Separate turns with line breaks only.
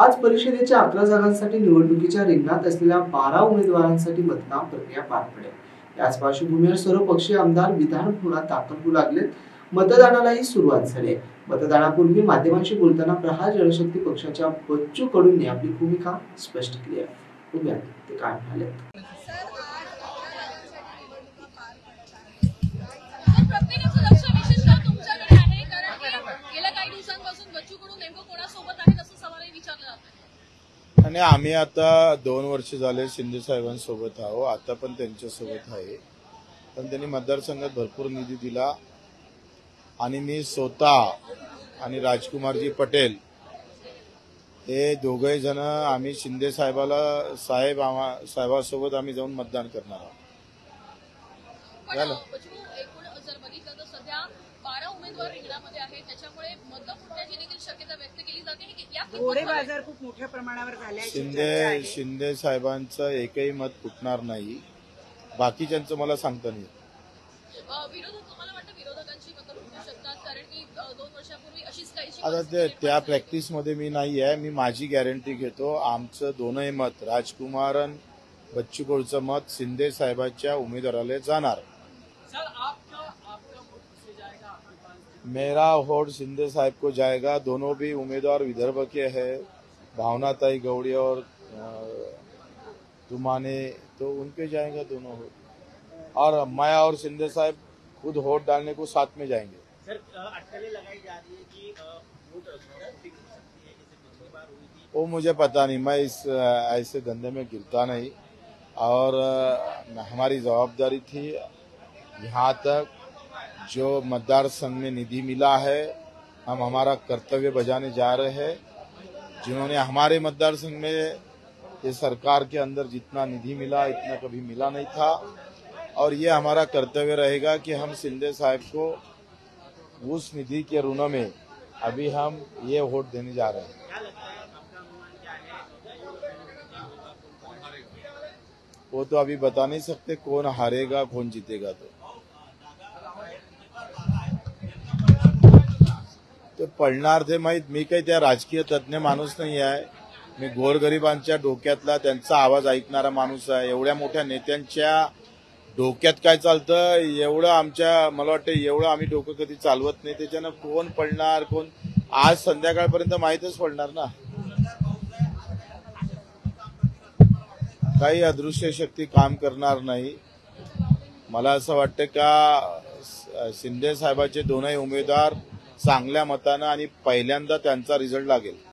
आज परिषदेच्या 11 जागांसाठी निवडणुकीच्या रिंगणात असलेल्या 12 उमेदवारांसाठी मतदान प्रक्रिया पार पडेल। याच पार्श्वभूमीवर सर्वपक्षीय आमदार विधानभवनात दाखल होऊ लागलेत। मतदानालाही सुरुवात झाली। मतदानापूर्वी माध्यमांशी बोलताना प्रहार जनशक्ती पक्षाच्या बच्चू कडूंनी आपली भूमिका स्पष्ट केली आहे। बघूया ते काय म्हणाले।
आणि आम्ही आता 2 वर्ष झाले शिंदे साहेबांसोबत आहोत, आता पण त्यांच्यासोबत आहे। पण त्यांनी मतदारसंघात भरपूर निधी दिला आणि मी स्वतः आणि राजकुमारजी पटेल हे दोघे जण आम्ही शिंदे साहेबांसोबत आम्ही जाऊन मतदान करणार आहोत।
खूप मोठ्या प्रमाणावर
शिंदे साहेबांचं एकही मत फुटणार नाही, बाकीच्यांचं मला सांगता नाही। आता त्या प्रॅक्टिस मध्ये मी नाही आहे, मी माझी गॅरंटी घेतो। आमचं दोनही मत, राजकुमार आणि बच्चू कडूंचं मत शिंदे साहेबांच्या उमेदवाराला जाणार। मेरा वोट शिंदे साहब को जाएगा। दोनों भी उम्मीदवार विदर्भ के हैं, भावनाताई गौड़ी और तुमाने, तो उनके जाएगा दोनों वोट। और मैं और शिंदे साहब खुद वोट डालने को साथ में जाएंगे।
सर, अटकलें लगाई जा रही है कि वोट वोटिंग हो सकती है, जैसे पिछली बार हुई थी।
वो मुझे पता नहीं, मैं इस ऐसे धंधे में गिरता नहीं। और हमारी जवाबदारी थी यहाँ तक जो मतदार संघ में निधि मिला है, हम हमारा कर्तव्य बजाने जा रहे हैं। जिन्होंने हमारे मतदार संघ में ये सरकार के अंदर जितना निधि मिला, इतना कभी मिला नहीं था। और ये हमारा कर्तव्य रहेगा कि हम शिंदे साहब को उस निधि के ऋण में अभी हम ये वोट देने जा रहे हैं। वो तो अभी बता नहीं सकते कौन हारेगा कौन जीतेगा। तो पडणार ते माहित, मी काही त्या राजकीय तज्ञ माणूस नाही आहे। मी गोरगरिबांच्या डोक्यातला त्यांचा आवाज ऐकणारा माणूस आहे। एवढ्या मोठ्या नेत्यांच्या डोक्यात काय चालतं एवढं मला वाटतं एवढं आम्ही डोकं कधी चालवत नाही। त्याच्यानं कोण पडणार कोण आज संध्याकाळपर्यंत माहीतच पडणार ना। काही अदृश्य शक्ती काम करणार नाही। मला असं वाटतं का शिंदे साहेबांचे दोनही उमेदवार चांगल्या मतानं आणि पहिल्यांदा त्यांचा रिझल्ट लागेल।